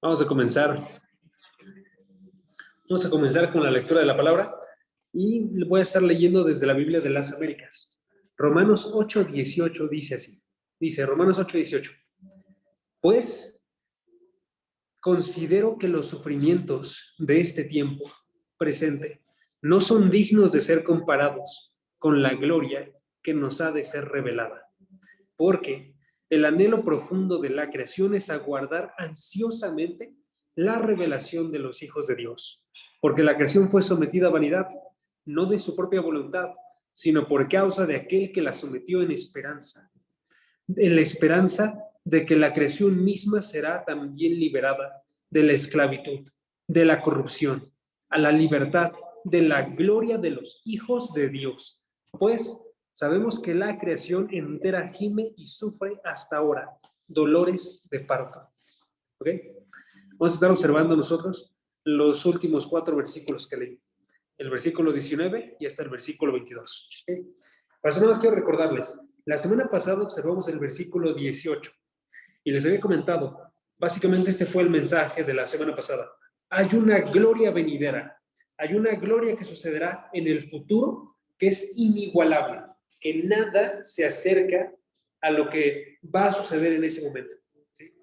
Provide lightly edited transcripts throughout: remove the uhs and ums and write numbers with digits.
Vamos a comenzar. Vamos a comenzar con la lectura de la palabra y voy a estar leyendo desde la Biblia de las Américas. Romanos 8:18 dice así. Dice Romanos 8:18. Pues considero que los sufrimientos de este tiempo presente no son dignos de ser comparados con la gloria que nos ha de ser revelada. Porque el anhelo profundo de la creación es aguardar ansiosamente la revelación de los hijos de Dios. Porque la creación fue sometida a vanidad, no de su propia voluntad, sino por causa de aquel que la sometió en esperanza. En la esperanza de que la creación misma será también liberada de la esclavitud, de la corrupción, a la libertad, de la gloria de los hijos de Dios. Pues sabemos que la creación entera gime y sufre hasta ahora dolores de parto. ¿Ok? Vamos a estar observando nosotros los últimos 4 versículos que leí. El versículo 19 y hasta el versículo 22. ¿Ok? Para eso nada más quiero recordarles, la semana pasada observamos el versículo 18 y les había comentado, básicamente este fue el mensaje de la semana pasada. Hay una gloria venidera, hay una gloria que sucederá en el futuro que es inigualable, que nada se acerca a lo que va a suceder en ese momento. ¿Sí?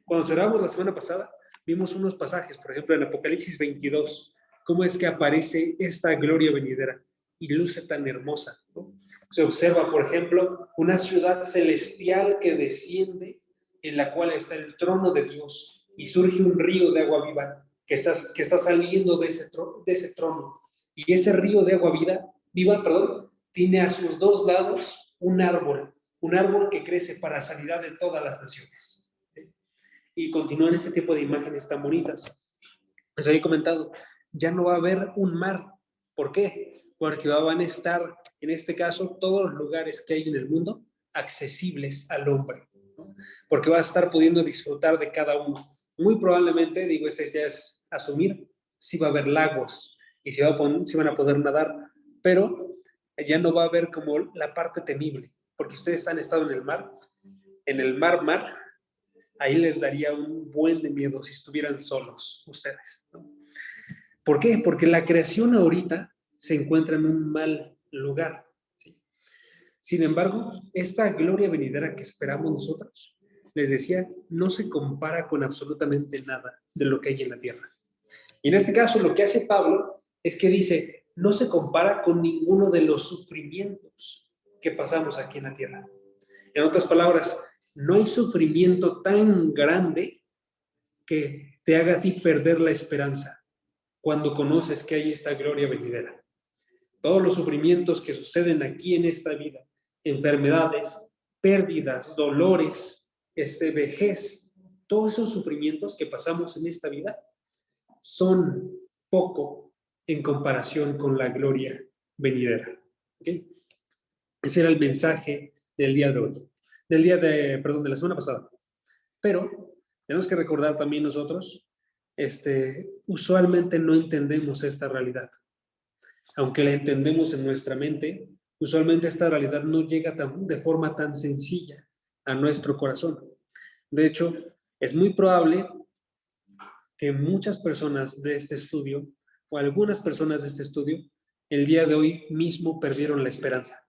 Cuando observamos la semana pasada, vimos unos pasajes, por ejemplo en Apocalipsis 22, cómo es que aparece esta gloria venidera y luce tan hermosa, ¿no? Se observa, por ejemplo, una ciudad celestial que desciende, en la cual está el trono de Dios, y surge un río de agua viva que está saliendo de ese trono. Y ese río de agua viva, tiene a sus dos lados un árbol que crece para sanidad de todas las naciones. ¿Sí? Y continúan este tipo de imágenes tan bonitas. Les había comentado, ya no va a haber un mar. ¿Por qué? Porque van a estar, en este caso, todos los lugares que hay en el mundo accesibles al hombre, ¿no? Porque va a estar pudiendo disfrutar de cada uno. Muy probablemente, digo, este ya es asumir, sí va a haber lagos y sí van a poder nadar, pero ya no va a haber como la parte temible, porque ustedes han estado en el mar, ahí les daría un buen de miedo si estuvieran solos ustedes, ¿no? ¿Por qué? Porque la creación ahorita se encuentra en un mal lugar, ¿sí? Sin embargo, esta gloria venidera que esperamos nosotros, les decía, no se compara con absolutamente nada de lo que hay en la tierra. Y en este caso, lo que hace Pablo es que dice, no se compara con ninguno de los sufrimientos que pasamos aquí en la tierra. En otras palabras, no hay sufrimiento tan grande que te haga a ti perder la esperanza cuando conoces que hay esta gloria venidera. Todos los sufrimientos que suceden aquí en esta vida, enfermedades, pérdidas, dolores, vejez, todos esos sufrimientos que pasamos en esta vida son poco en comparación con la gloria venidera. ¿Okay? Ese era el mensaje del día de hoy, de la semana pasada. Pero tenemos que recordar también nosotros, usualmente no entendemos esta realidad. Aunque la entendemos en nuestra mente, usualmente esta realidad no llega de forma tan sencilla a nuestro corazón. De hecho, es muy probable que muchas personas de este estudio, o algunas personas de este estudio, el día de hoy mismo perdieron la esperanza.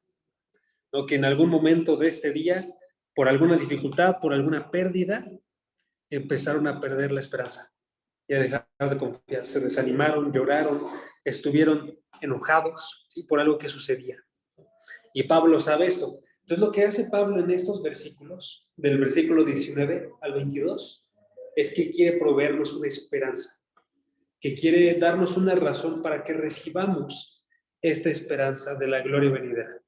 O que en algún momento de este día, por alguna dificultad, por alguna pérdida, empezaron a perder la esperanza y a dejar de confiar. Se desanimaron, lloraron, estuvieron enojados, ¿sí? Por algo que sucedía. Y Pablo sabe esto. Entonces lo que hace Pablo en estos versículos, del versículo 19 al 22, es que quiere proveernos una esperanza, que quiere darnos una razón para que recibamos esta esperanza de la gloria venidera.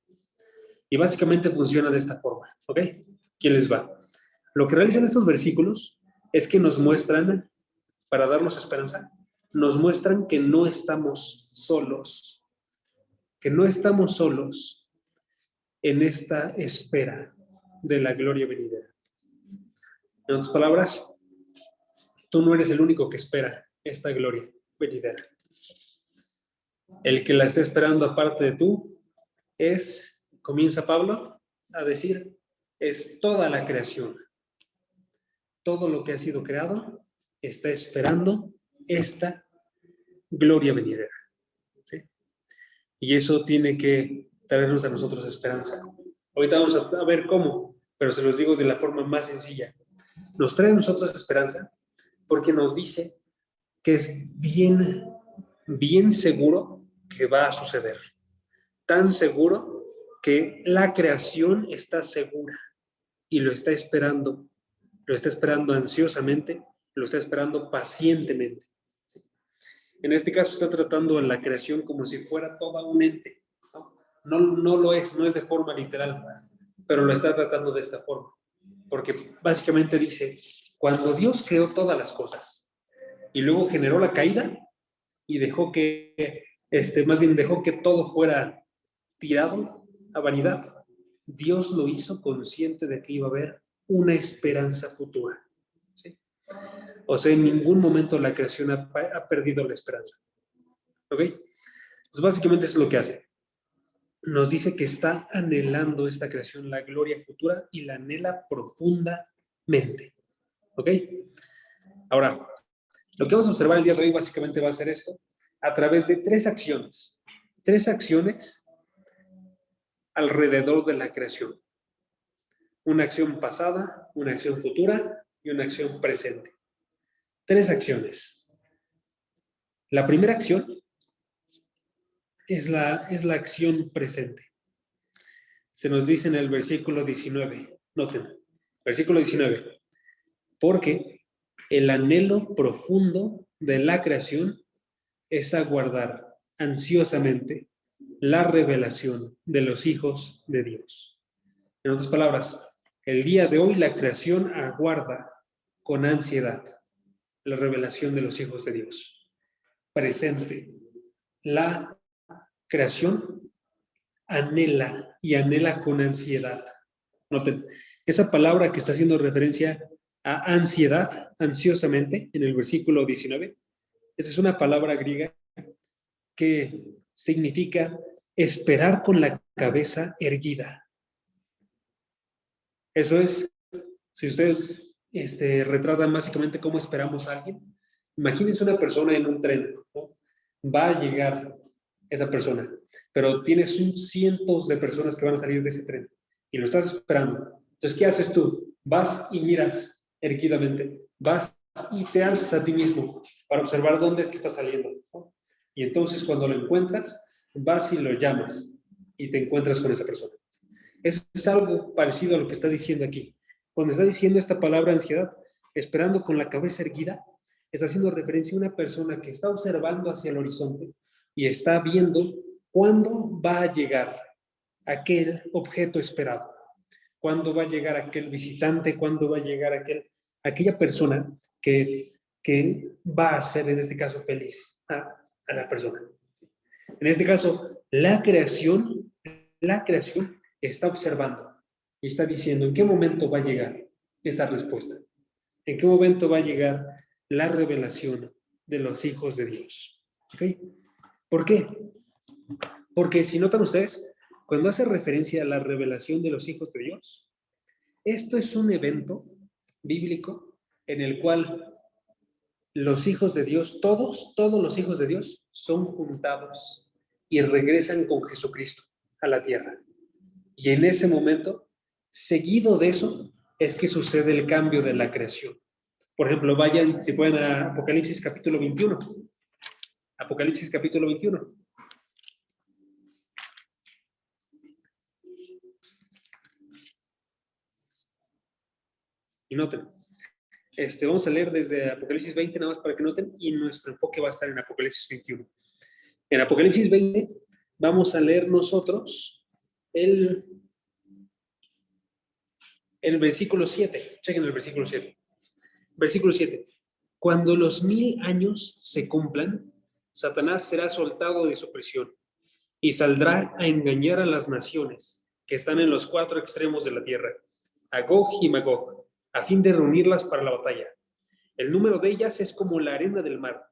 Y básicamente funciona de esta forma, ¿ok? ¿Quién les va? Lo que realizan estos versículos es que nos muestran, para darnos esperanza, nos muestran que no estamos solos, en esta espera de la gloria venidera. En otras palabras, tú no eres el único que espera esta gloria venidera. El que la está esperando aparte de tú comienza Pablo a decir, es toda la creación. Todo lo que ha sido creado está esperando esta gloria venidera. ¿Sí? Y eso tiene que traernos a nosotros esperanza. Ahorita vamos a ver cómo, pero se los digo de la forma más sencilla. Nos trae a nosotros esperanza porque nos dice que es bien seguro que va a suceder. Tan seguro que la creación está segura y lo está esperando ansiosamente, lo está esperando pacientemente. ¿Sí? En este caso está tratando a la creación como si fuera toda un ente. No lo es, no es de forma literal, pero lo está tratando de esta forma. Porque básicamente dice, cuando Dios creó todas las cosas y luego generó la caída y dejó que, más bien dejó que todo fuera tirado a vanidad, Dios lo hizo consciente de que iba a haber una esperanza futura. ¿Sí? O sea, en ningún momento la creación ha perdido la esperanza. ¿Ok? Pues básicamente eso es lo que hace. Nos dice que está anhelando esta creación, la gloria futura, y la anhela profundamente. ¿Ok? Ahora, lo que vamos a observar el día de hoy básicamente va a ser esto, a través de tres acciones alrededor de la creación. Una acción pasada, una acción futura y una acción presente. Tres acciones. La primera acción es la acción presente. Se nos dice en el versículo 19, noten, versículo 19, porque el anhelo profundo de la creación es aguardar ansiosamente la revelación de los hijos de Dios. En otras palabras, el día de hoy la creación aguarda con ansiedad la revelación de los hijos de Dios. Presente. La creación anhela con ansiedad. Noten, esa palabra que está haciendo referencia a ansiedad, ansiosamente, en el versículo 19, esa es una palabra griega que significa esperar con la cabeza erguida. Eso es, si ustedes retratan básicamente cómo esperamos a alguien, imagínense una persona en un tren, ¿no? Va a llegar esa persona, pero tienes cientos de personas que van a salir de ese tren y lo estás esperando. Entonces, ¿qué haces tú? Vas y miras erguidamente, vas y te alzas a ti mismo para observar dónde es que está saliendo, ¿no? Y entonces cuando lo encuentras, vas y lo llamas y te encuentras con esa persona. Eso es algo parecido a lo que está diciendo aquí. Cuando está diciendo esta palabra ansiedad, esperando con la cabeza erguida, está haciendo referencia a una persona que está observando hacia el horizonte y está viendo cuándo va a llegar aquel objeto esperado, cuándo va a llegar aquel visitante, cuándo va a llegar aquella persona que va a ser, en este caso, feliz a la persona. En este caso, la creación está observando y está diciendo en qué momento va a llegar esa respuesta, en qué momento va a llegar la revelación de los hijos de Dios. ¿Okay? ¿Por qué? Porque si notan ustedes, cuando hace referencia a la revelación de los hijos de Dios, esto es un evento bíblico en el cual los hijos de Dios, todos los hijos de Dios, son juntados y regresan con Jesucristo a la tierra. Y en ese momento, seguido de eso, es que sucede el cambio de la creación. Por ejemplo, vayan, si pueden, a Apocalipsis capítulo 21. Apocalipsis capítulo 21. Y noten. Vamos a leer desde Apocalipsis 20, nada más para que noten, y nuestro enfoque va a estar en Apocalipsis 21. En Apocalipsis 20 vamos a leer nosotros el versículo 7. Chequen el versículo 7. Versículo 7. Cuando los 1000 años se cumplan, Satanás será soltado de su prisión y saldrá a engañar a las naciones que están en los 4 extremos de la tierra, a Gog y Magog, a fin de reunirlas para la batalla. El número de ellas es como la arena del mar,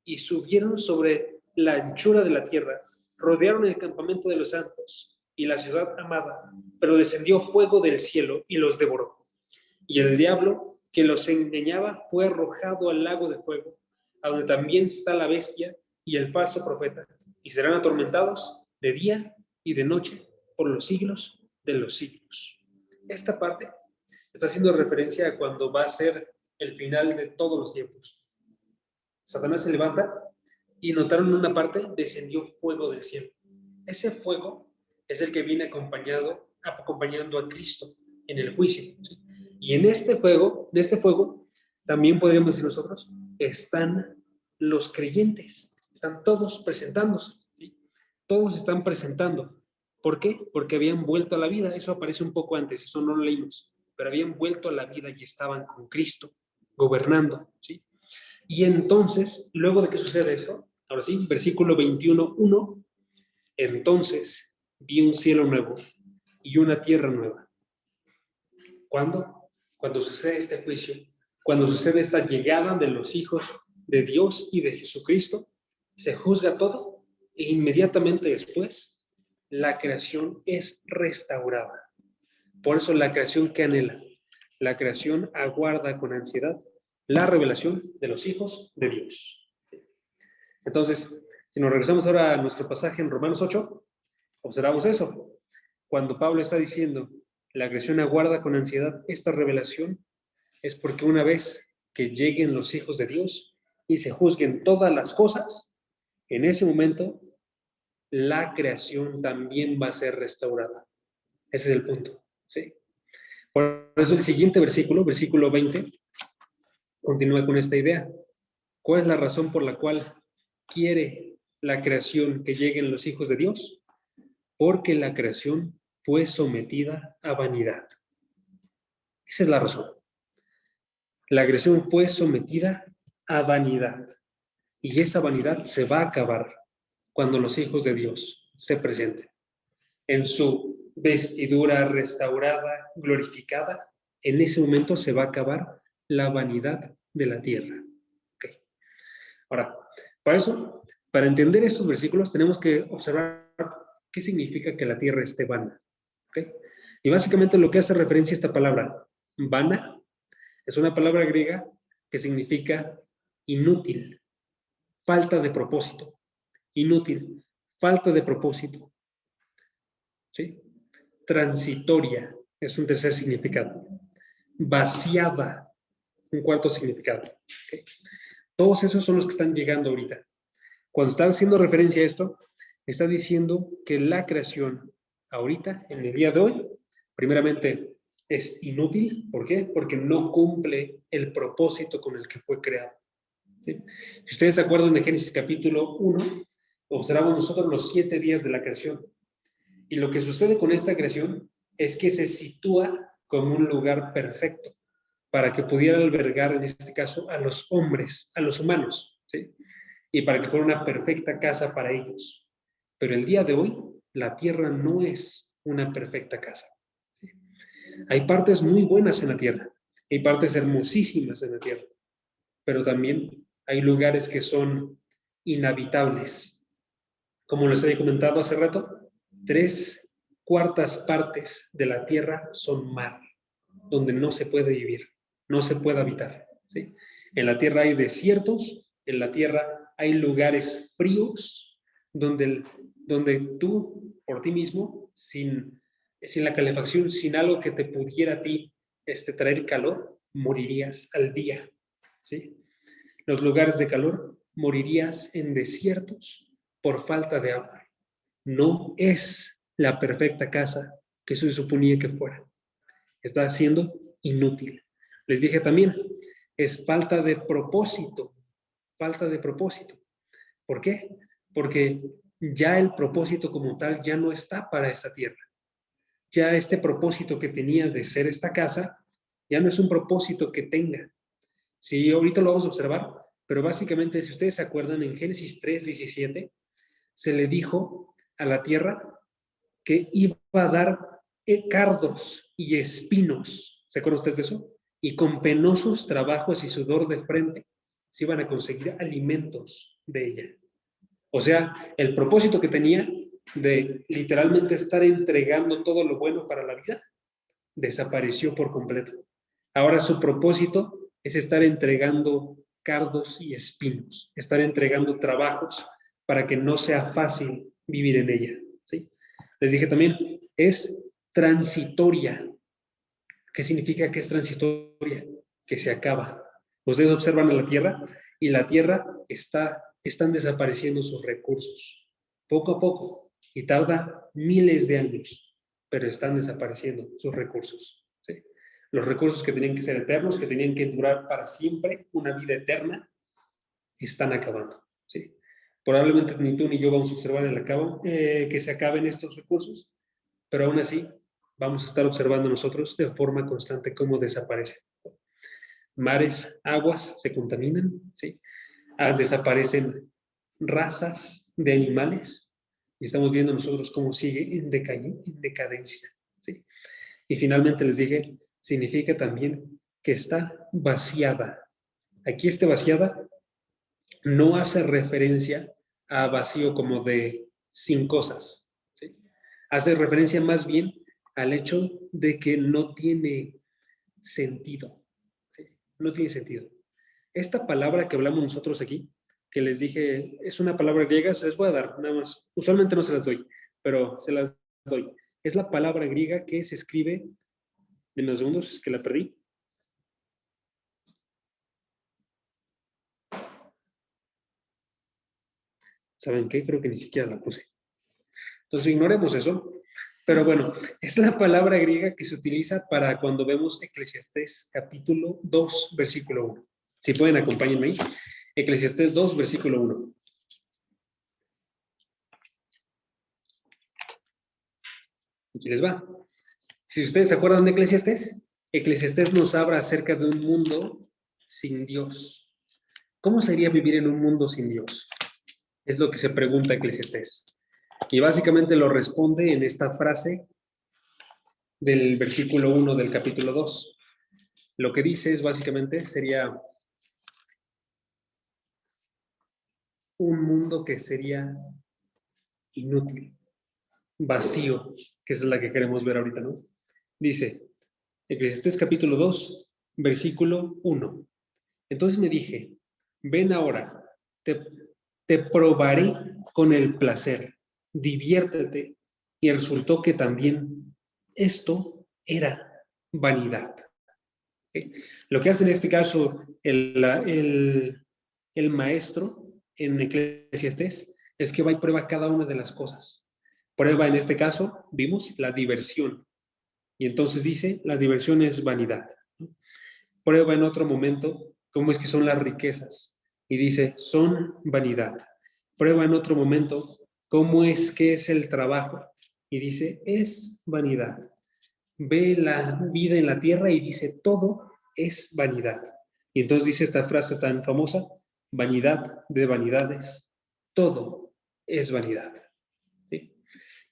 y subieron sobre la anchura de la tierra, rodearon el campamento de los santos y la ciudad amada, pero descendió fuego del cielo y los devoró. Y el diablo que los engañaba fue arrojado al lago de fuego, a donde también está la bestia y el falso profeta, y serán atormentados de día y de noche por los siglos de los siglos. Esta parte está haciendo referencia a cuando va a ser el final de todos los tiempos. Satanás se levanta y notaron una parte, descendió fuego del cielo. Ese fuego es el que viene acompañando a Cristo en el juicio, ¿sí? Y en este fuego, también podríamos decir nosotros, están los creyentes, están todos presentándose, ¿sí? Todos están presentando. ¿Por qué? Porque habían vuelto a la vida. Eso aparece un poco antes, eso no lo leímos, pero habían vuelto a la vida y estaban con Cristo, gobernando, ¿sí? Y entonces, luego de que sucede eso, ahora sí, versículo 21:1, entonces vi un cielo nuevo y una tierra nueva. ¿Cuándo? Cuando sucede este juicio, cuando sucede esta llegada de los hijos de Dios y de Jesucristo, se juzga todo e inmediatamente después la creación es restaurada. Por eso la creación que anhela, la creación aguarda con ansiedad la revelación de los hijos de Dios. Entonces, si nos regresamos ahora a nuestro pasaje en Romanos 8, observamos eso. Cuando Pablo está diciendo, la creación aguarda con ansiedad esta revelación, es porque una vez que lleguen los hijos de Dios y se juzguen todas las cosas, en ese momento la creación también va a ser restaurada. Ese es el punto, ¿sí? Por eso el siguiente versículo, versículo 20, continúa con esta idea. ¿Cuál es la razón por la cual quiere la creación que lleguen los hijos de Dios? Porque la creación fue sometida a vanidad. Esa es la razón. La creación fue sometida a vanidad. Y esa vanidad se va a acabar cuando los hijos de Dios se presenten en su vestidura restaurada, glorificada. En ese momento se va a acabar la vanidad de la tierra. Okay. Ahora, para entender estos versículos, tenemos que observar qué significa que la tierra esté vana. ¿Okay? Y básicamente lo que hace referencia a esta palabra, vana, es una palabra griega que significa inútil, falta de propósito, inútil, falta de propósito, ¿sí? Transitoria, es un tercer significado, vaciada, un cuarto significado. ¿Okay? Todos esos son los que están llegando ahorita. Cuando está haciendo referencia a esto, está diciendo que la creación ahorita, en el día de hoy, primeramente es inútil. ¿Por qué? Porque no cumple el propósito con el que fue creado. ¿Sí? Si ustedes se acuerdan de Génesis capítulo 1, observamos nosotros los 7 días de la creación. Y lo que sucede con esta creación es que se sitúa como un lugar perfecto para que pudiera albergar, en este caso, a los hombres, a los humanos, ¿sí? Y para que fuera una perfecta casa para ellos. Pero el día de hoy, la tierra no es una perfecta casa. Hay partes muy buenas en la tierra, hay partes hermosísimas en la tierra, pero también hay lugares que son inhabitables. Como les había comentado hace rato, 3/4 partes de la tierra son mar, donde no se puede vivir, no se puede habitar, ¿sí? En la tierra hay desiertos, en la tierra hay lugares fríos, donde tú, por ti mismo, sin la calefacción, sin algo que te pudiera a ti traer calor, morirías al día, ¿sí? Los lugares de calor, morirías en desiertos por falta de agua. No es la perfecta casa que se suponía que fuera. Está siendo inútil. Les dije también, es falta de propósito. Falta de propósito. ¿Por qué? Porque ya el propósito como tal ya no está para esta tierra. Ya este propósito que tenía de ser esta casa, ya no es un propósito que tenga. Sí, ahorita lo vamos a observar, pero básicamente, si ustedes se acuerdan, en Génesis 3:17, se le dijo a la tierra que iba a dar cardos y espinos. ¿Se acuerdan ustedes de eso? Y con penosos trabajos y sudor de frente se iban a conseguir alimentos de ella. O sea, el propósito que tenía de literalmente estar entregando todo lo bueno para la vida desapareció por completo. Ahora su propósito es estar entregando cardos y espinos, estar entregando trabajos para que no sea fácil vivir en ella. ¿Sí? Les dije también, es transitoria. ¿Qué significa que es transitoria? Que se acaba. Ustedes observan a la Tierra y la Tierra están desapareciendo sus recursos, poco a poco, y tarda miles de años, pero están desapareciendo sus recursos. ¿Sí? Los recursos que tenían que ser eternos, que tenían que durar para siempre, una vida eterna, están acabando. ¿Sí? Probablemente ni tú ni yo vamos a observar que se acaben estos recursos, pero aún así vamos a estar observando nosotros de forma constante cómo desaparecen. Mares, aguas se contaminan, ¿sí? Desaparecen razas de animales y estamos viendo nosotros cómo sigue en decadencia. ¿Sí? Y finalmente les dije, significa también que está vaciada. Aquí este vaciada no hace referencia a vacío como de sin cosas. ¿Sí? Hace referencia más bien al hecho de que no tiene sentido. ¿Sí? No tiene sentido. Esta palabra que hablamos nosotros aquí, que les dije, es una palabra griega, se les voy a dar, nada más. Usualmente no se las doy, pero se las doy. Es la palabra griega que se escribe, en los segundos que la perdí. ¿Saben qué? Creo que ni siquiera la puse. Entonces ignoremos eso. Pero bueno, es la palabra griega que se utiliza para cuando vemos Eclesiastés capítulo 2, versículo 1. Si pueden, acompáñenme ahí. Eclesiastés 2, versículo 1. Aquí les va. Si ustedes se acuerdan de Eclesiastés, Eclesiastés nos habla acerca de un mundo sin Dios. ¿Cómo sería vivir en un mundo sin Dios? Es lo que se pregunta Eclesiastés. Y básicamente lo responde en esta frase del versículo 1 del capítulo 2. Lo que dice es básicamente sería un mundo que sería inútil, vacío, que es la que queremos ver ahorita, ¿no? Dice, Eclesiastés capítulo 2, versículo 1. Entonces me dije, ven ahora, te probaré con el placer, diviértete. Y resultó que también esto era vanidad. ¿Okay? Lo que hace en este caso el maestro en Eclesiastés es que va y prueba cada una de las cosas. Prueba en este caso, vimos, la diversión. Y entonces dice, la diversión es vanidad. Prueba en otro momento cómo es que son las riquezas. Y dice, son vanidad. Prueba en otro momento cómo es que es el trabajo. Y dice, es vanidad. Ve la vida en la tierra y dice, todo es vanidad. Y entonces dice esta frase tan famosa, vanidad de vanidades, todo es vanidad. ¿Sí?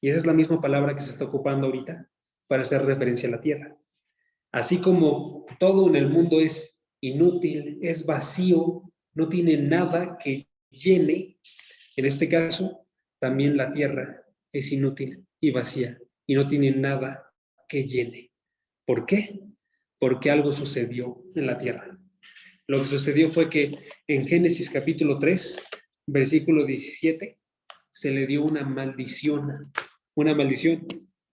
Y esa es la misma palabra que se está ocupando ahorita para hacer referencia a la tierra. Así como todo en el mundo es inútil, es vacío, no tiene nada que llene, en este caso, también la tierra es inútil y vacía y no tiene nada que llene. ¿Por qué? Porque algo sucedió en la tierra. Lo que sucedió fue que en Génesis capítulo 3, versículo 17, se le dio una maldición. Una maldición.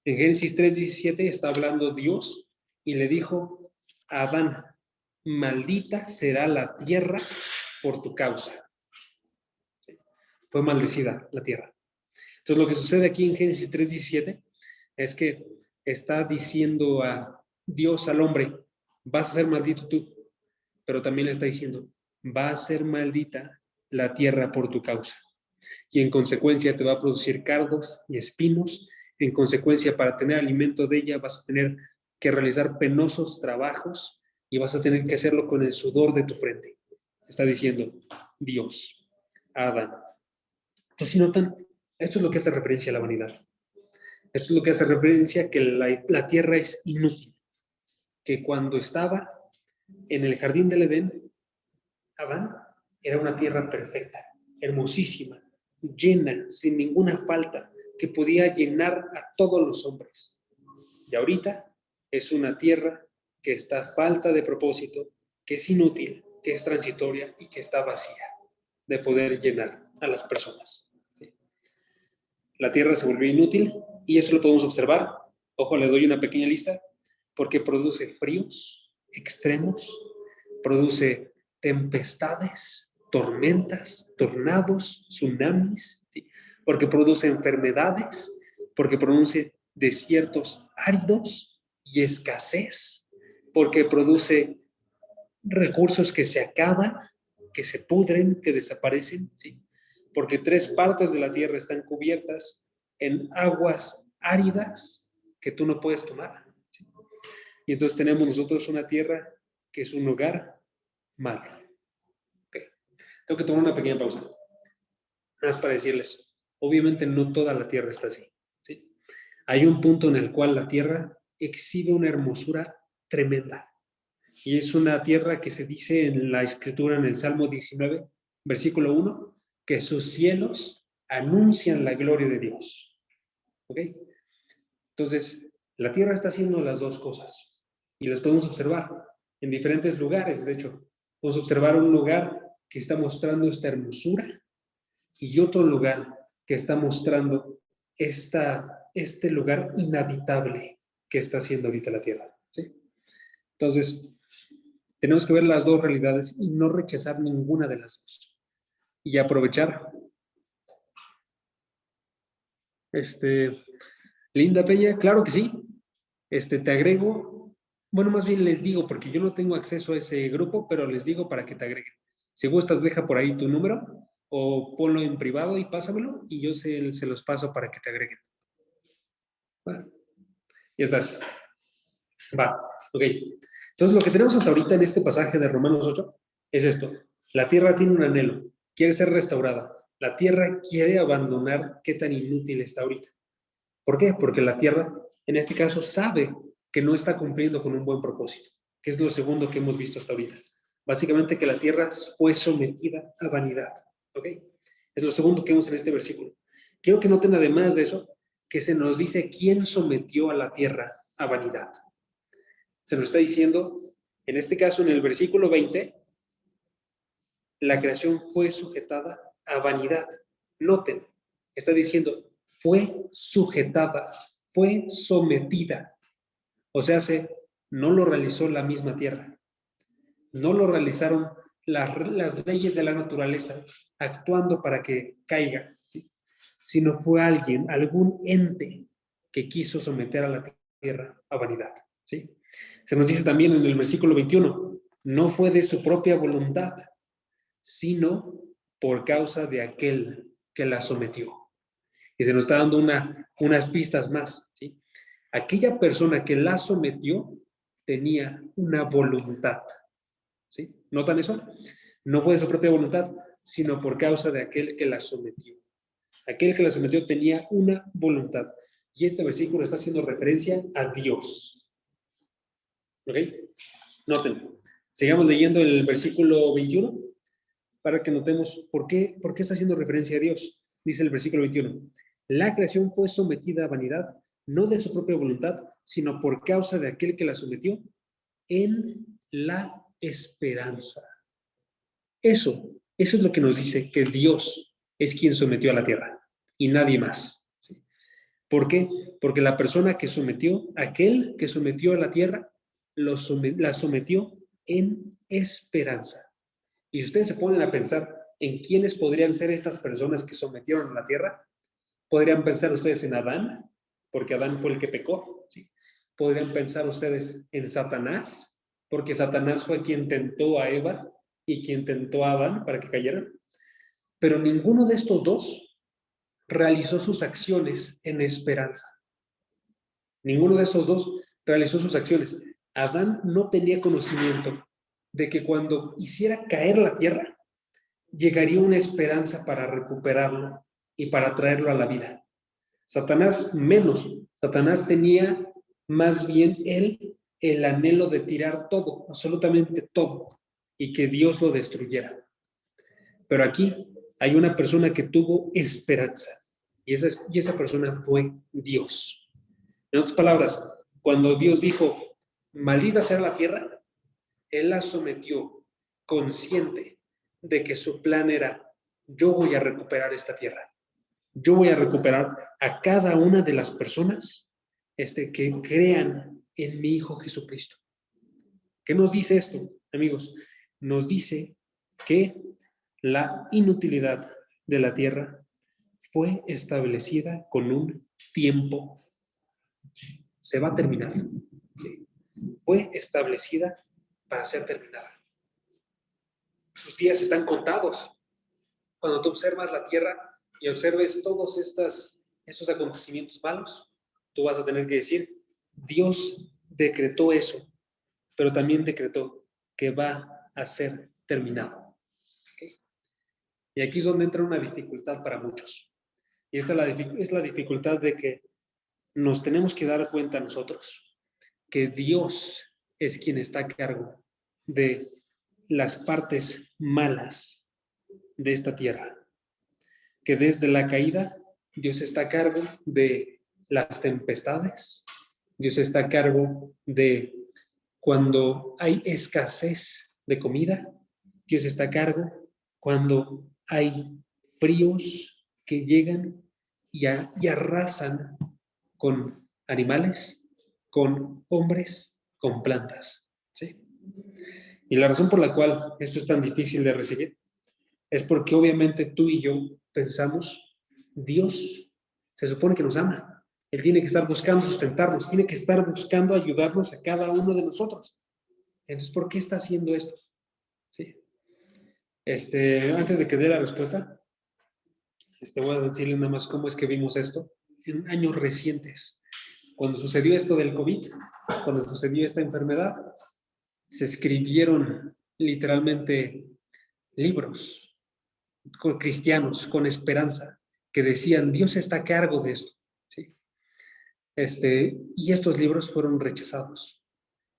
En Génesis 3:17 está hablando Dios y le dijo a Adán, maldita será la tierra por tu causa. ¿Sí? Fue maldecida la tierra. Entonces lo que sucede aquí en Génesis 3:17 es que está diciendo a Dios al hombre, vas a ser maldito tú, pero también le está diciendo, va a ser maldita la tierra por tu causa. Y en consecuencia te va a producir cardos y espinos. En consecuencia, para tener alimento de ella vas a tener que realizar penosos trabajos y vas a tener que hacerlo con el sudor de tu frente. Está diciendo Dios a Adán. Entonces, si notan, esto es lo que hace referencia a la vanidad. Esto es lo que hace referencia a que la tierra es inútil. Que cuando estaba en el jardín del Edén, Adán era una tierra perfecta, hermosísima, llena, sin ninguna falta, que podía llenar a todos los hombres. Y ahorita es una tierra que está falta de propósito, que es inútil, que es transitoria y que está vacía de poder llenar a las personas. ¿Sí? La tierra se volvió inútil y eso lo podemos observar. Ojo, le doy una pequeña lista, porque produce fríos extremos, produce tempestades, tormentas, tornados, tsunamis, ¿sí? Porque produce enfermedades, porque produce desiertos áridos y escasez, porque produce recursos que se acaban, que se pudren, que desaparecen, ¿sí? Porque 3 partes de la tierra están cubiertas en aguas áridas que tú no puedes tomar, ¿sí? Y entonces tenemos nosotros una tierra que es un lugar malo. Okay. Tengo que tomar una pequeña pausa. Nada más para decirles, obviamente no toda la tierra está así, ¿sí? Hay un punto en el cual la tierra exhibe una hermosura tremenda. Y es una tierra que se dice en la escritura en el Salmo 19, versículo 1, que sus cielos anuncian la gloria de Dios. ¿Ok? Entonces, la tierra está haciendo las dos cosas. Y las podemos observar en diferentes lugares. De hecho, podemos observar un lugar que está mostrando esta hermosura y otro lugar que está mostrando este lugar inhabitable que está haciendo ahorita la tierra. ¿Sí? Entonces, tenemos que ver las dos realidades y no rechazar ninguna de las dos. Y aprovechar. Linda Peña, claro que sí. Te agrego, bueno, más bien les digo, porque yo no tengo acceso a ese grupo, pero les digo para que te agreguen. Si gustas, deja por ahí tu número o ponlo en privado y pásamelo y yo se los paso para que te agreguen. Bueno, ya estás. Va, ok. Entonces, lo que tenemos hasta ahorita en este pasaje de Romanos 8 es esto. La tierra tiene un anhelo, quiere ser restaurada. La tierra quiere abandonar qué tan inútil está ahorita. ¿Por qué? Porque la tierra, en este caso, sabe que no está cumpliendo con un buen propósito, que es lo segundo que hemos visto hasta ahorita. Básicamente que la tierra fue sometida a vanidad. ¿Ok? Es lo segundo que vemos en este versículo. Quiero que noten además de eso, que se nos dice quién sometió a la tierra a vanidad. Se nos está diciendo, en este caso en el versículo 20, la creación fue sujetada a vanidad. Noten, está diciendo, fue sujetada, fue sometida. O sea, no lo realizó la misma tierra. No lo realizaron las leyes de la naturaleza actuando para que caiga, ¿sí? Sino fue alguien, algún ente que quiso someter a la tierra a vanidad, ¿sí? Se nos dice también en el versículo 21, no fue de su propia voluntad, sino por causa de aquel que la sometió. Y se nos está dando unas pistas más, ¿sí? Aquella persona que la sometió tenía una voluntad, ¿sí? ¿Notan eso? No fue de su propia voluntad, sino por causa de aquel que la sometió. Aquel que la sometió tenía una voluntad. Y este versículo está haciendo referencia a Dios. ¿Ok? Noten. Sigamos leyendo el versículo 21 para que notemos por qué está haciendo referencia a Dios. Dice el versículo 21. La creación fue sometida a vanidad, no de su propia voluntad, sino por causa de aquel que la sometió en la esperanza. Eso es lo que nos dice que Dios es quien sometió a la tierra y nadie más. ¿Sí? ¿Por qué? Porque la persona que sometió, aquel que sometió a la tierra, la sometió en esperanza. Y si ustedes se ponen a pensar en quiénes podrían ser estas personas que sometieron a la tierra, podrían pensar ustedes en Adán, porque Adán fue el que pecó, ¿sí? Podrían pensar ustedes en Satanás, porque Satanás fue quien tentó a Eva y quien tentó a Adán para que cayeran. Pero ninguno de estos dos realizó sus acciones en esperanza. Ninguno de estos dos realizó sus acciones. Adán no tenía conocimiento de que cuando hiciera caer la tierra, llegaría una esperanza para recuperarlo y para traerlo a la vida. Satanás menos. Satanás tenía más bien el anhelo de tirar todo, absolutamente todo, y que Dios lo destruyera. Pero aquí hay una persona que tuvo esperanza, y esa persona fue Dios. En otras palabras, cuando Dios dijo, maldita sea la tierra, Él la sometió consciente de que su plan era: yo voy a recuperar esta tierra. Yo voy a recuperar a cada una de las personas que crean en mi Hijo Jesucristo. ¿Qué nos dice esto, amigos? Nos dice que la inutilidad de la tierra fue establecida con un tiempo. Se va a terminar. ¿Sí? Fue establecida para ser terminada. Sus días están contados. Cuando tú observas la tierra y observes todos estos acontecimientos malos, tú vas a tener que decir: Dios decretó eso, pero también decretó que va a ser terminado. ¿Okay? Y aquí es donde entra una dificultad para muchos. Y esta es la dificultad de que nos tenemos que dar cuenta nosotros que Dios es quien está a cargo de las partes malas de esta tierra. Que desde la caída, Dios está a cargo de las tempestades, Dios está a cargo de cuando hay escasez de comida, Dios está a cargo cuando hay fríos que llegan y arrasan con animales, con hombres, con plantas. ¿Sí? Y la razón por la cual esto es tan difícil de recibir es porque obviamente tú y yo pensamos: Dios se supone que nos ama. Él tiene que estar buscando sustentarnos, tiene que estar buscando ayudarnos a cada uno de nosotros. Entonces, ¿por qué está haciendo esto? ¿Sí? Antes de que dé la respuesta, voy a decirle nada más cómo es que vimos esto en años recientes. Cuando sucedió esto del COVID, cuando sucedió esta enfermedad, se escribieron literalmente libros con cristianos, con esperanza, que decían: Dios está a cargo de esto. ¿Sí? Y estos libros fueron rechazados.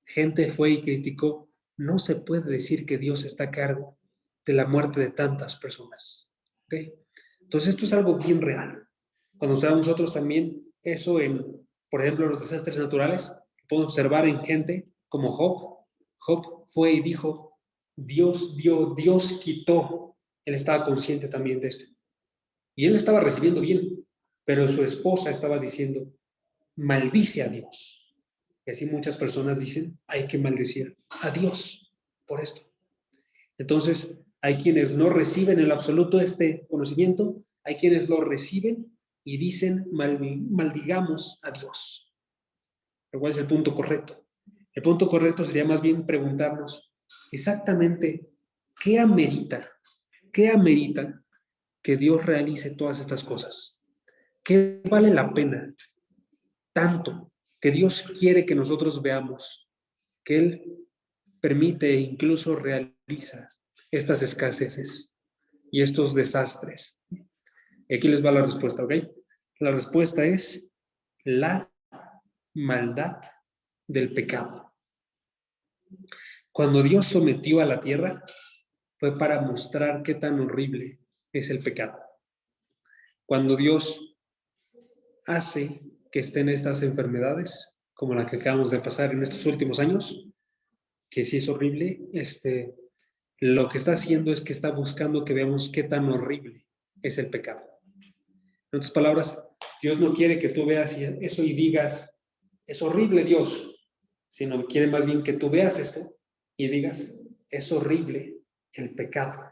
Gente fue y criticó: no se puede decir que Dios está a cargo de la muerte de tantas personas. ¿Okay? Entonces esto es algo bien real. Cuando observamos nosotros también eso por ejemplo, los desastres naturales, podemos observar en gente como Job. Job fue y dijo: Dios dio, Dios quitó. Él estaba consciente también de esto. Y él lo estaba recibiendo bien, pero su esposa estaba diciendo: maldice a Dios. Y así muchas personas dicen: hay que maldecir a Dios por esto. Entonces, hay quienes no reciben en absoluto este conocimiento, hay quienes lo reciben y dicen: maldigamos a Dios. Pero ¿cuál es el punto correcto? El punto correcto sería más bien preguntarnos exactamente qué amerita que Dios realice todas estas cosas. ¿Qué vale la pena tanto que Dios quiere que nosotros veamos que Él permite e incluso realiza estas escaseces y estos desastres? Y aquí les va la respuesta, ¿ok? La respuesta es la maldad del pecado. Cuando Dios sometió a la tierra, fue para mostrar qué tan horrible es el pecado. Cuando Dios hace que estén estas enfermedades, como la que acabamos de pasar en estos últimos años, que sí es horrible, lo que está haciendo es que está buscando que veamos qué tan horrible es el pecado. En otras palabras, Dios no quiere que tú veas eso y digas: es horrible, Dios, sino quiere más bien que tú veas esto y digas: es horrible el pecado.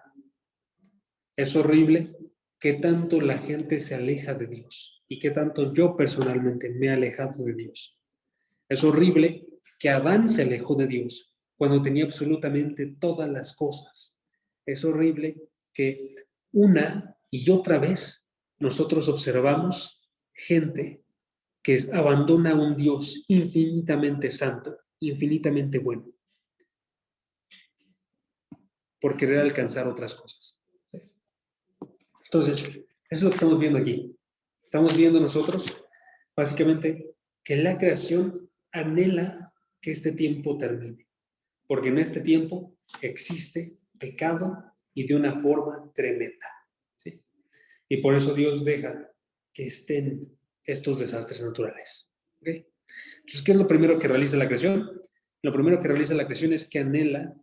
Es horrible que tanto la gente se aleja de Dios y que tanto yo personalmente me he alejado de Dios. Es horrible que Adán se alejó de Dios cuando tenía absolutamente todas las cosas. Es horrible que una y otra vez nosotros observamos gente que abandona a un Dios infinitamente santo, infinitamente bueno, por querer alcanzar otras cosas. Entonces, eso es lo que estamos viendo aquí. Estamos viendo nosotros, básicamente, que la creación anhela que este tiempo termine, porque en este tiempo existe pecado y de una forma tremenda. ¿Sí? Y por eso Dios deja que estén estos desastres naturales. ¿Okay? Entonces, ¿qué es lo primero que realiza la creación? Lo primero que realiza la creación es que anhela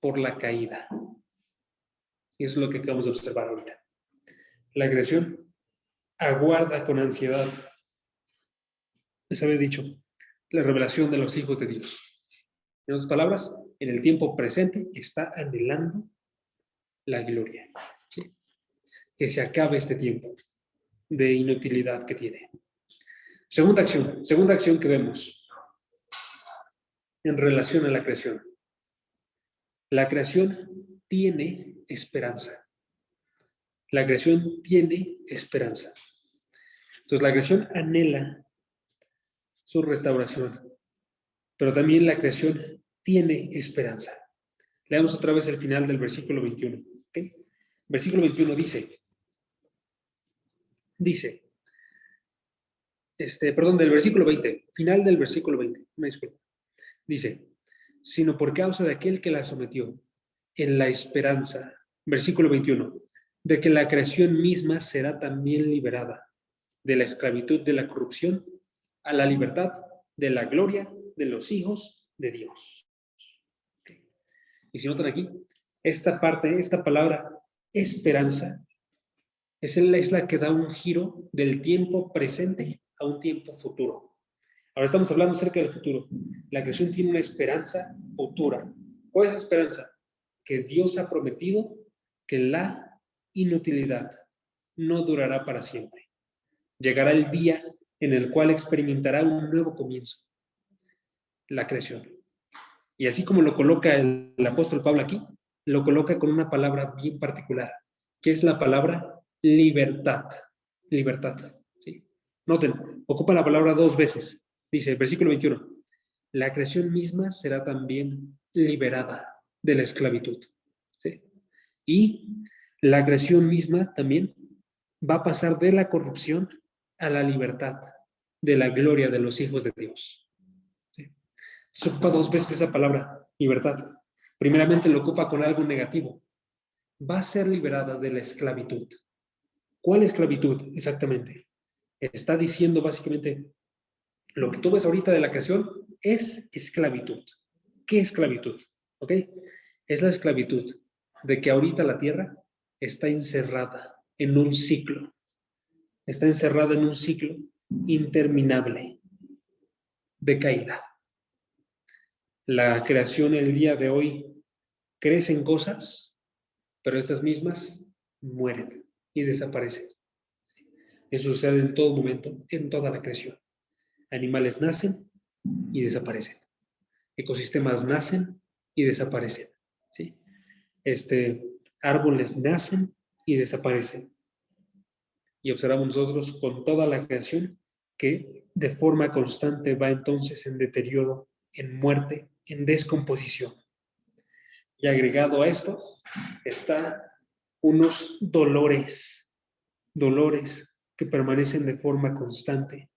por la caída. Y eso es lo que acabamos de observar ahorita. La creación aguarda con ansiedad, les había dicho, la revelación de los hijos de Dios. En otras palabras, en el tiempo presente está anhelando la gloria. ¿Sí? Que se acabe este tiempo de inutilidad que tiene. Segunda acción que vemos en relación a la creación. La creación tiene esperanza. La creación tiene esperanza. Entonces la creación anhela su restauración, pero también la creación tiene esperanza. Leamos otra vez el final del versículo 21. ¿Okay? Versículo 21 del versículo 20, final del versículo 20, me disculpo. Dice, sino por causa de aquel que la sometió, en la esperanza, versículo 21, de que la creación misma será también liberada de la esclavitud de la corrupción a la libertad de la gloria de los hijos de Dios. Okay. Y si notan aquí, esta palabra esperanza, es la que da un giro del tiempo presente a un tiempo futuro. Ahora estamos hablando acerca del futuro. La creación tiene una esperanza futura. ¿Cuál es la esperanza? Que Dios ha prometido que la inutilidad no durará para siempre. Llegará el día en el cual experimentará un nuevo comienzo, la creación. Y así como lo coloca el apóstol Pablo aquí, lo coloca con una palabra bien particular, que es la palabra libertad. Libertad. ¿Sí? Noten, ocupa la palabra 2 veces. Dice, versículo 21, la creación misma será también liberada de la esclavitud. ¿Sí? Y la creación misma también va a pasar de la corrupción a la libertad, de la gloria de los hijos de Dios. ¿Sí? Se ocupa 2 veces esa palabra, libertad. Primeramente lo ocupa con algo negativo. Va a ser liberada de la esclavitud. ¿Cuál esclavitud exactamente? Está diciendo básicamente, lo que tú ves ahorita de la creación es esclavitud. ¿Qué esclavitud? ¿Ok? Es la esclavitud de que ahorita la tierra está encerrada en un ciclo. Está encerrada en un ciclo interminable de caída. La creación el día de hoy crecen cosas, pero estas mismas mueren y desaparecen. Eso sucede en todo momento, en toda la creación. Animales nacen y desaparecen. Ecosistemas nacen y desaparecen. ¿Sí? Árboles nacen y desaparecen. Y observamos nosotros con toda la creación que de forma constante va entonces en deterioro, en muerte, en descomposición. Y agregado a esto está unos dolores que permanecen de forma constante.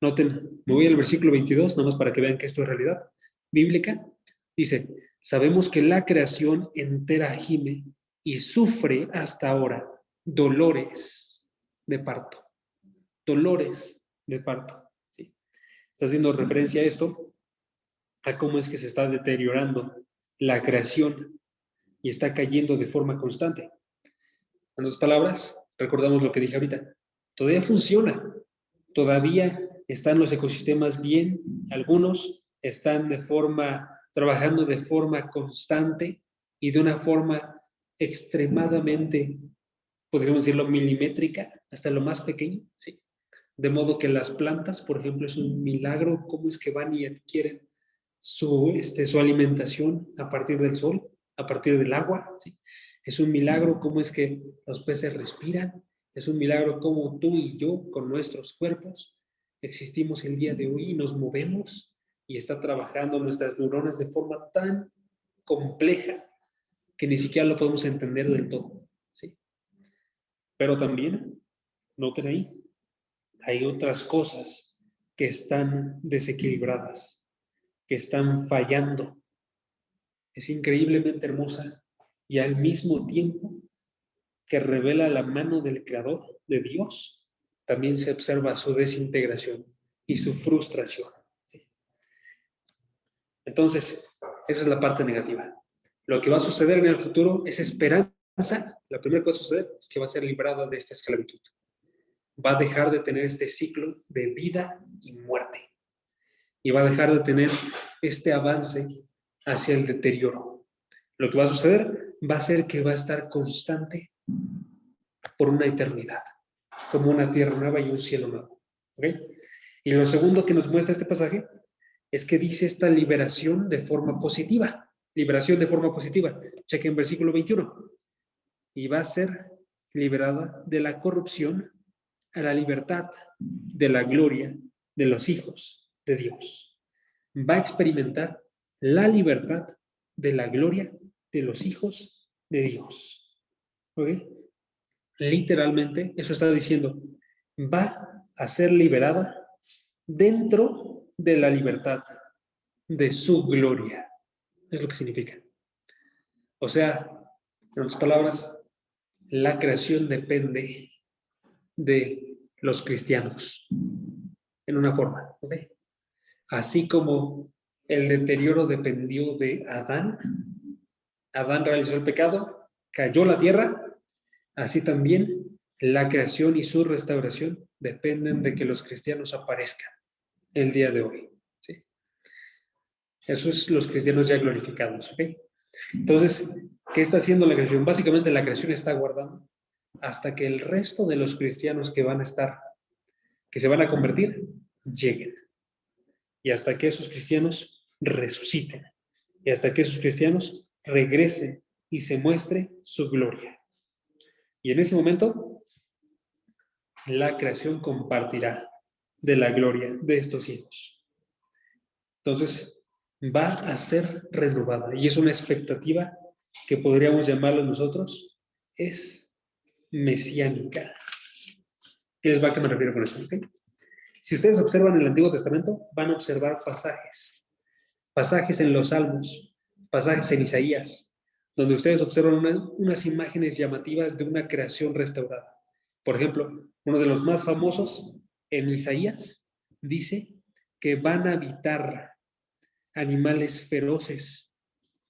Noten, me voy al versículo 22, nada más para que vean que esto es realidad bíblica. Dice, sabemos que la creación entera gime y sufre hasta ahora dolores de parto. Dolores de parto. ¿Sí? Está haciendo referencia a esto, a cómo es que se está deteriorando la creación y está cayendo de forma constante. En otras palabras, recordamos lo que dije ahorita, todavía funciona, todavía están los ecosistemas bien, algunos están trabajando de forma constante y de una forma extremadamente, podríamos decirlo, milimétrica, hasta lo más pequeño, ¿sí? De modo que las plantas, por ejemplo, es un milagro cómo es que van y adquieren su alimentación a partir del sol, a partir del agua, ¿sí? Es un milagro cómo es que los peces respiran, es un milagro cómo tú y yo, con nuestros cuerpos, existimos el día de hoy y nos movemos y está trabajando nuestras neuronas de forma tan compleja que ni siquiera lo podemos entender del todo, ¿sí? Pero también, noten ahí, hay otras cosas que están desequilibradas, que están fallando. Es increíblemente hermosa y al mismo tiempo que revela la mano del Creador, de Dios, también se observa su desintegración y su frustración. ¿Sí? Entonces, esa es la parte negativa. Lo que va a suceder en el futuro es esperanza. La primera cosa que va a suceder es que va a ser librada de esta esclavitud. Va a dejar de tener este ciclo de vida y muerte. Y va a dejar de tener este avance hacia el deterioro. Lo que va a suceder va a ser que va a estar constante por una eternidad, como una tierra nueva y un cielo nuevo. ¿Okay? Y lo segundo que nos muestra este pasaje es que dice esta liberación de forma positiva. Liberación de forma positiva. Chequen versículo 21. Y va a ser liberada de la corrupción a la libertad de la gloria de los hijos de Dios. Va a experimentar la libertad de la gloria de los hijos de Dios. ¿Ok? Literalmente, eso está diciendo, va a ser liberada dentro de la libertad de su gloria. Es lo que significa. O sea, en otras palabras, la creación depende de los cristianos, en una forma. ¿Ok? Así como el deterioro dependió de Adán, Adán realizó el pecado, cayó la tierra, así también la creación y su restauración dependen de que los cristianos aparezcan el día de hoy. ¿Sí? Eso es los cristianos ya glorificados. ¿Ok? Entonces, ¿qué está haciendo la creación? Básicamente la creación está aguardando hasta que el resto de los cristianos que van a estar, que se van a convertir, lleguen. Y hasta que esos cristianos resuciten. Y hasta que esos cristianos regresen y se muestre su gloria. Y en ese momento, la creación compartirá de la gloria de estos hijos. Entonces, va a ser renovada. Y es una expectativa que podríamos llamarlo nosotros, es mesiánica. ¿Qué les va a que me refiero con eso? ¿Okay? Si ustedes observan el Antiguo Testamento, van a observar pasajes en los Salmos, pasajes en Isaías, donde ustedes observan unas imágenes llamativas de una creación restaurada. Por ejemplo, uno de los más famosos en Isaías dice que van a habitar animales feroces,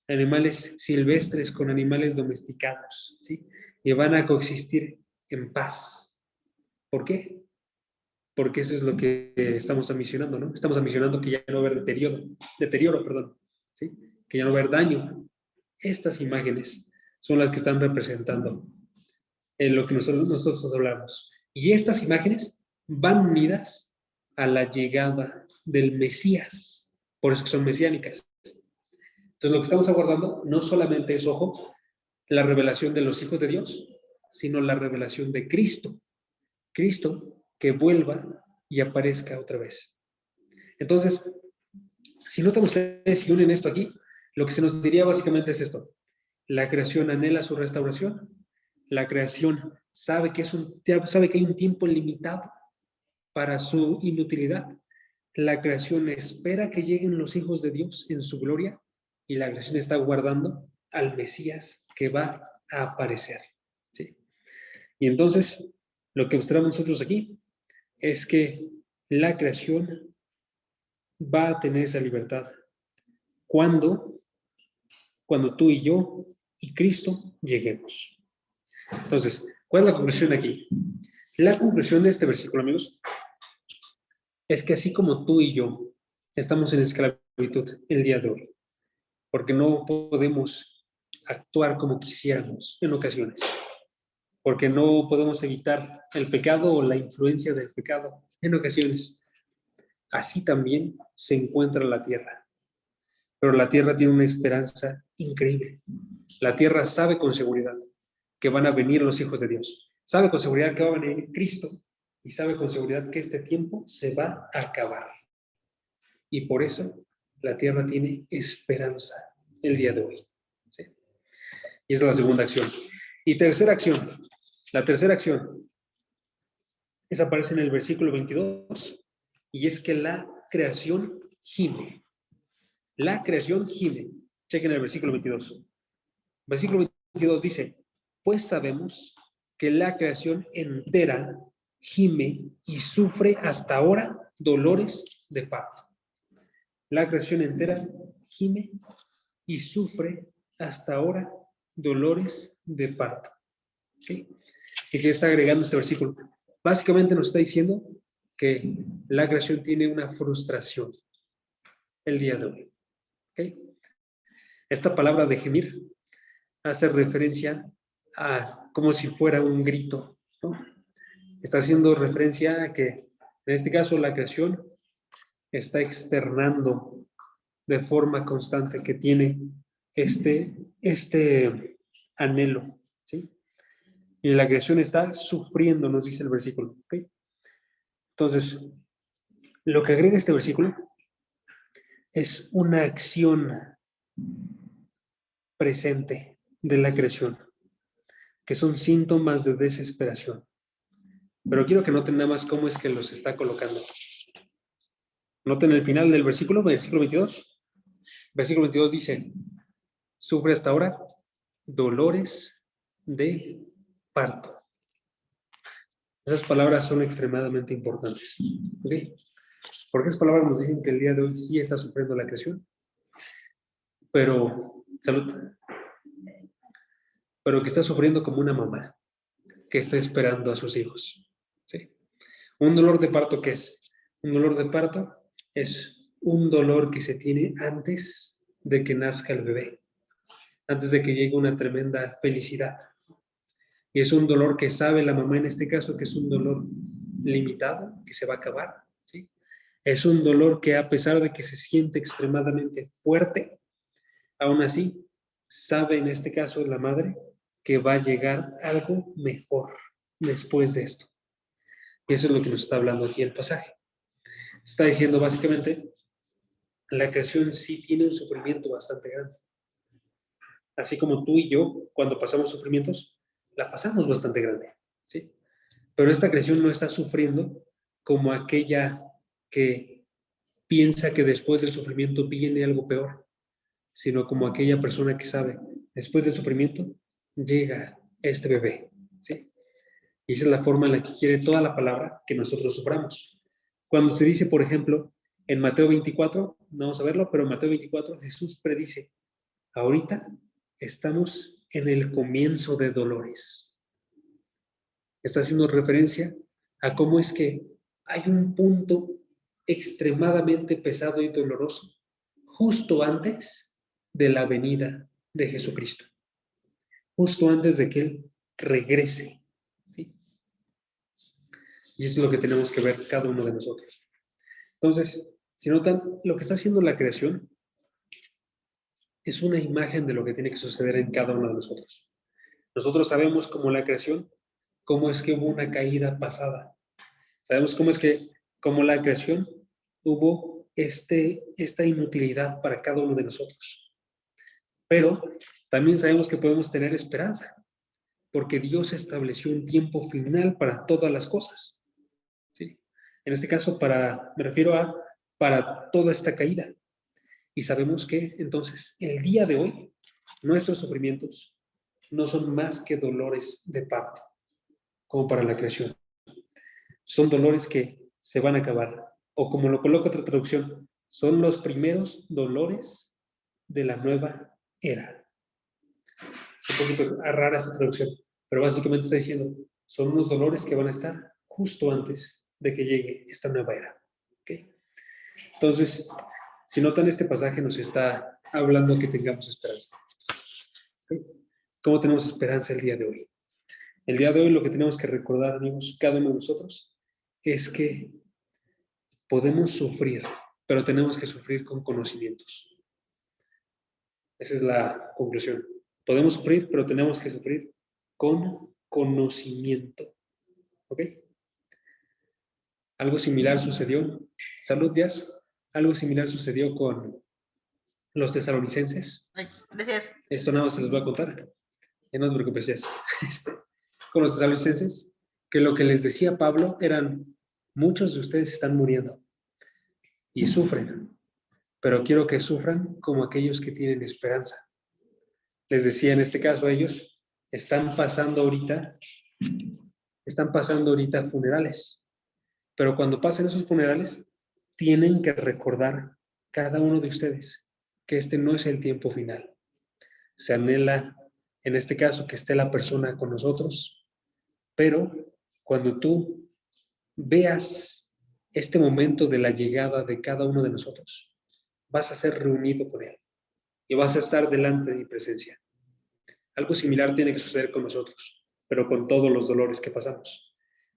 animales silvestres con animales domesticados, ¿sí? Y van a coexistir en paz. ¿Por qué? Porque eso es lo que estamos ambicionando, ¿no? Estamos ambicionando que ya no va a haber deterioro, perdón, ¿sí? Que ya no va a haber daño. Estas imágenes son las que están representando en lo que nosotros hablamos. Y estas imágenes van unidas a la llegada del Mesías, por eso que son mesiánicas. Entonces, lo que estamos aguardando no solamente es, ojo, la revelación de los hijos de Dios, sino la revelación de Cristo. Cristo que vuelva y aparezca otra vez. Entonces, si notan ustedes, si unen esto aquí, lo que se nos diría básicamente es esto. La creación anhela su restauración. La creación sabe que hay un tiempo limitado para su inutilidad. La creación espera que lleguen los hijos de Dios en su gloria y la creación está guardando al Mesías que va a aparecer. ¿Sí? Y entonces, lo que observamos nosotros aquí es que la creación va a tener esa libertad cuando tú y yo y Cristo lleguemos. Entonces, ¿cuál es la conclusión aquí? La conclusión de este versículo, amigos, es que así como tú y yo estamos en esclavitud el día de hoy, porque no podemos actuar como quisiéramos en ocasiones, porque no podemos evitar el pecado o la influencia del pecado en ocasiones, así también se encuentra la tierra. Pero la tierra tiene una esperanza increíble. La tierra sabe con seguridad que van a venir los hijos de Dios. Sabe con seguridad que va a venir Cristo y sabe con seguridad que este tiempo se va a acabar. Y por eso la tierra tiene esperanza el día de hoy. ¿Sí? Y esa es la segunda acción. Y tercera acción. La tercera acción aparece en el versículo 22 y es que la creación gime. La creación gime. Chequen el versículo 22. Versículo 22 dice, pues sabemos que la creación entera gime y sufre hasta ahora dolores de parto. La creación entera gime y sufre hasta ahora dolores de parto. ¿Okay? ¿Y qué está agregando este versículo? Básicamente nos está diciendo que la creación tiene una frustración el día de hoy. ¿Okay? Esta palabra de gemir hace referencia a como si fuera un grito, ¿no? Está haciendo referencia a que, en este caso, la creación está externando de forma constante que tiene este anhelo, ¿sí? Y la creación está sufriendo, nos dice el versículo, ¿ok? Entonces, lo que agrega este versículo es una acción presente de la creación, que son síntomas de desesperación. Pero quiero que noten nada más cómo es que los está colocando. Noten el final del versículo 22. Versículo 22 dice, sufre hasta ahora dolores de parto. Esas palabras son extremadamente importantes. ¿Okay? Porque esas palabras nos dicen que el día de hoy sí está sufriendo la creación, pero, salud, pero que está sufriendo como una mamá que está esperando a sus hijos. ¿Sí? Un dolor de parto, ¿qué es? Un dolor de parto es un dolor que se tiene antes de que nazca el bebé, antes de que llegue una tremenda felicidad. Y es un dolor que sabe la mamá en este caso que es un dolor limitado, que se va a acabar, ¿sí? Es un dolor que a pesar de que se siente extremadamente fuerte, aún así sabe en este caso la madre que va a llegar algo mejor después de esto. Y eso es lo que nos está hablando aquí el pasaje. Está diciendo básicamente, la creación sí tiene un sufrimiento bastante grande. Así como tú y yo, cuando pasamos sufrimientos, la pasamos bastante grande, ¿sí? Pero esta creación no está sufriendo como aquella que piensa que después del sufrimiento viene algo peor, sino como aquella persona que sabe, después del sufrimiento llega este bebé, ¿sí? Y esa es la forma en la que quiere toda la palabra que nosotros suframos. Cuando se dice, por ejemplo, en Mateo 24, no vamos a verlo, pero en Mateo 24 Jesús predice, ahorita estamos en el comienzo de dolores. Está haciendo referencia a cómo es que hay un punto extremadamente pesado y doloroso justo antes de la venida de Jesucristo, justo antes de que Él regrese, ¿sí? Y eso es lo que tenemos que ver cada uno de nosotros. Entonces, si notan, lo que está haciendo la creación es una imagen de lo que tiene que suceder en cada uno de nosotros. Nosotros sabemos como la creación, cómo es que hubo una caída pasada. Sabemos cómo es que, como la creación, hubo esta inutilidad para cada uno de nosotros. Pero también sabemos que podemos tener esperanza, porque Dios estableció un tiempo final para todas las cosas. ¿Sí? En este caso, me refiero a para toda esta caída. Y sabemos que, entonces, el día de hoy, nuestros sufrimientos no son más que dolores de parto, como para la creación. Son dolores que se van a acabar. O como lo coloca otra traducción, son los primeros dolores de la nueva era. Es un poquito rara esta traducción, pero básicamente está diciendo, son unos dolores que van a estar justo antes de que llegue esta nueva era. ¿Okay? Entonces, si notan, este pasaje nos está hablando que tengamos esperanza. ¿Okay? ¿Cómo tenemos esperanza el día de hoy? El día de hoy lo que tenemos que recordar, amigos, cada uno de nosotros, es que podemos sufrir, pero tenemos que sufrir con conocimientos. Esa es la conclusión. Podemos sufrir, pero tenemos que sufrir con conocimiento. ¿Ok? Algo similar sucedió, salud, Jazz, algo similar sucedió con los tesalonicenses. Ay, gracias. Esto nada más se les voy a contar. No te preocupes, Jazz. Con los tesalonicenses, que lo que les decía Pablo eran, muchos de ustedes están muriendo y sufren, pero quiero que sufran como aquellos que tienen esperanza. Les decía en este caso a ellos, están pasando ahorita funerales, pero cuando pasen esos funerales, tienen que recordar cada uno de ustedes que este no es el tiempo final. Se anhela, en este caso, que esté la persona con nosotros, pero cuando tú veas este momento de la llegada de cada uno de nosotros, vas a ser reunido con Él y vas a estar delante de mi presencia. Algo similar tiene que suceder con nosotros, pero con todos los dolores que pasamos.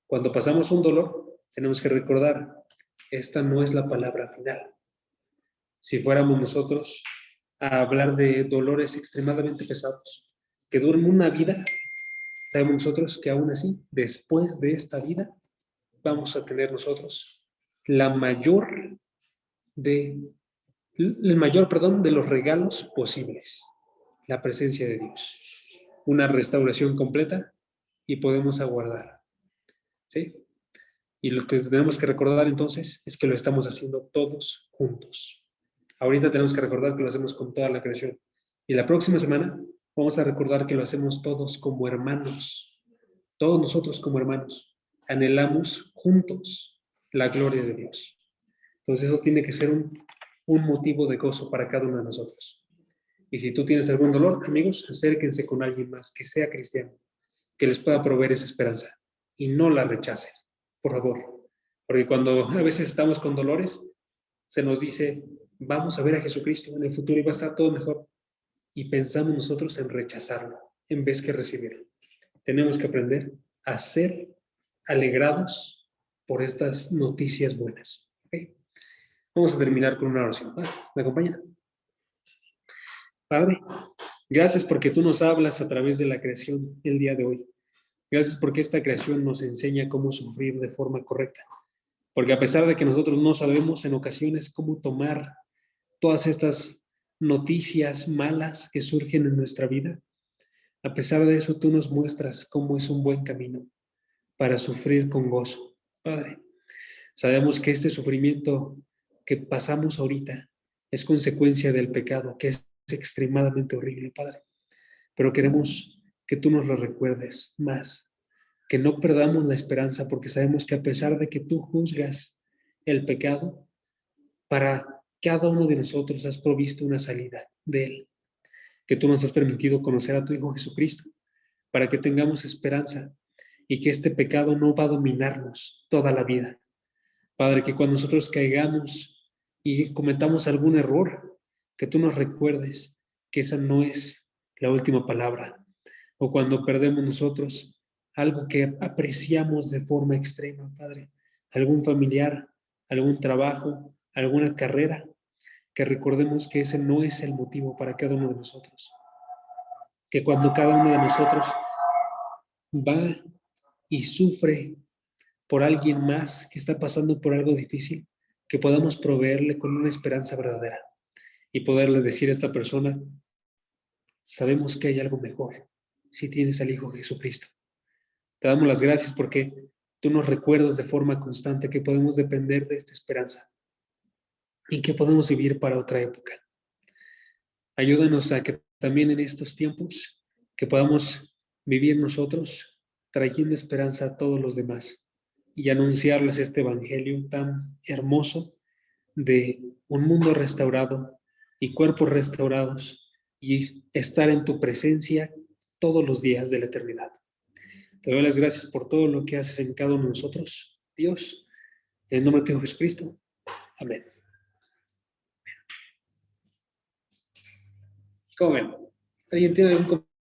Cuando pasamos un dolor, tenemos que recordar, esta no es la palabra final. Si fuéramos nosotros a hablar de dolores extremadamente pesados, que duran una vida, sabemos nosotros que aún así, después de esta vida, vamos a tener nosotros la mayor el mayor, de los regalos posibles, la presencia de Dios, una restauración completa y podemos aguardar, ¿sí? Y lo que tenemos que recordar entonces es que lo estamos haciendo todos juntos. Ahorita tenemos que recordar que lo hacemos con toda la creación. Y la próxima semana vamos a recordar que lo hacemos todos como hermanos. Todos nosotros como hermanos anhelamos juntos la gloria de Dios. Entonces eso tiene que ser un motivo de gozo para cada uno de nosotros. Y si tú tienes algún dolor, amigos, acérquense con alguien más que sea cristiano, que les pueda proveer esa esperanza y no la rechacen, por favor. Porque cuando a veces estamos con dolores, se nos dice, vamos a ver a Jesucristo en el futuro y va a estar todo mejor. Y pensamos nosotros en rechazarlo en vez que recibirlo. Tenemos que aprender a ser alegrados por estas noticias buenas. ¿Okay? Vamos a terminar con una oración. ¿Me acompañan? Padre, gracias porque tú nos hablas a través de la creación el día de hoy. Gracias porque esta creación nos enseña cómo sufrir de forma correcta. Porque a pesar de que nosotros no sabemos en ocasiones cómo tomar todas estas noticias malas que surgen en nuestra vida, a pesar de eso tú nos muestras cómo es un buen camino para sufrir con gozo. Padre, sabemos que este sufrimiento que pasamos ahorita es consecuencia del pecado, que es extremadamente horrible, Padre. Pero queremos que tú nos lo recuerdes más, que no perdamos la esperanza, porque sabemos que a pesar de que tú juzgas el pecado, para cada uno de nosotros has provisto una salida de él, que tú nos has permitido conocer a tu Hijo Jesucristo, para que tengamos esperanza y que este pecado no va a dominarnos toda la vida. Padre, que cuando nosotros caigamos y cometamos algún error, que tú nos recuerdes que esa no es la última palabra. O cuando perdemos nosotros algo que apreciamos de forma extrema, Padre, algún familiar, algún trabajo, alguna carrera, que recordemos que ese no es el motivo para cada uno de nosotros. Que cuando cada uno de nosotros va y sufre por alguien más que está pasando por algo difícil, que podamos proveerle con una esperanza verdadera y poderle decir a esta persona, sabemos que hay algo mejor si tienes al Hijo Jesucristo. Te damos las gracias porque tú nos recuerdas de forma constante que podemos depender de esta esperanza y que podemos vivir para otra época. Ayúdanos a que también en estos tiempos que podamos vivir nosotros trayendo esperanza a todos los demás y anunciarles este evangelio tan hermoso de un mundo restaurado y cuerpos restaurados y estar en tu presencia todos los días de la eternidad. Te doy las gracias por todo lo que haces en cada uno de nosotros, Dios, en el nombre de tu Hijo Jesucristo. Amén. ¿Cómo ven? ¿Alguien tiene algún comentario?